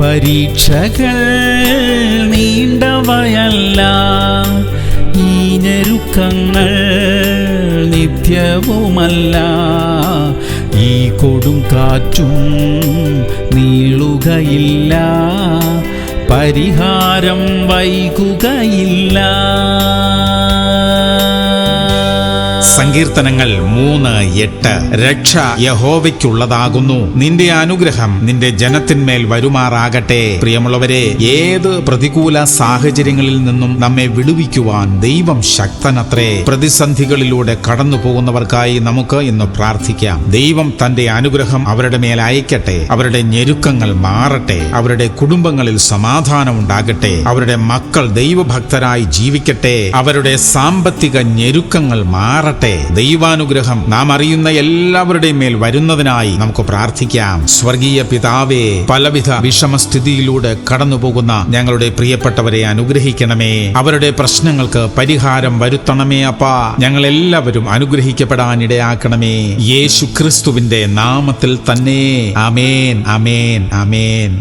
പരീക്ഷകൾ നീണ്ടവയല്ല, ഈ ഞെരുക്കങ്ങൾ നിത്യവുമല്ല. ഈ കൊടും കാറ്റും നീളുകയില്ല, പരിഹാരം വൈകുകയില്ല. സങ്കീർത്തനങ്ങൾ 3:8. രക്ഷ യഹോവയ്ക്കുള്ളതാകുന്നു, നിന്റെ അനുഗ്രഹം നിന്റെ ജനത്തിന്മേൽ വരുമാറാകട്ടെ. പ്രിയമുള്ളവരെ, ഏത് പ്രതികൂല സാഹചര്യങ്ങളിൽ നിന്നും നമ്മെ വിടുവിക്കുവാൻ ദൈവം ശക്തനത്രേ. പ്രതിസന്ധികളിലൂടെ കടന്നു പോകുന്നവർക്കായി നമുക്ക് ഇന്ന് പ്രാർത്ഥിക്കാം. ദൈവം തന്റെ അനുഗ്രഹം അവരുടെ മേൽ അയക്കട്ടെ. അവരുടെ ഞെരുക്കങ്ങൾ മാറട്ടെ. അവരുടെ കുടുംബങ്ങളിൽ സമാധാനം ഉണ്ടാകട്ടെ. അവരുടെ മക്കൾ ദൈവഭക്തരായി ജീവിക്കട്ടെ. അവരുടെ സാമ്പത്തിക ഞെരുക്കങ്ങൾ മാറട്ടെ. ദൈവാനുഗ്രഹം നാം അറിയുന്ന എല്ലാവരുടെയും മേൽ വരുന്നതിനായി നമുക്ക് പ്രാർത്ഥിക്കാം. സ്വർഗീയ പിതാവേ, പലവിധ വിഷമസ്ഥിതിയിലൂടെ കടന്നുപോകുന്ന ഞങ്ങളുടെ പ്രിയപ്പെട്ടവരെ അനുഗ്രഹിക്കണമേ. അവരുടെ പ്രശ്നങ്ങൾക്ക് പരിഹാരം വരുത്തണമേ അപ്പാ. ഞങ്ങളെല്ലാവരും അനുഗ്രഹിക്കപ്പെടാൻ ഇടയാക്കണമേ. യേശു ക്രിസ്തുവിന്റെ നാമത്തിൽ തന്നെ. ആമേൻ, ആമേൻ, ആമേൻ.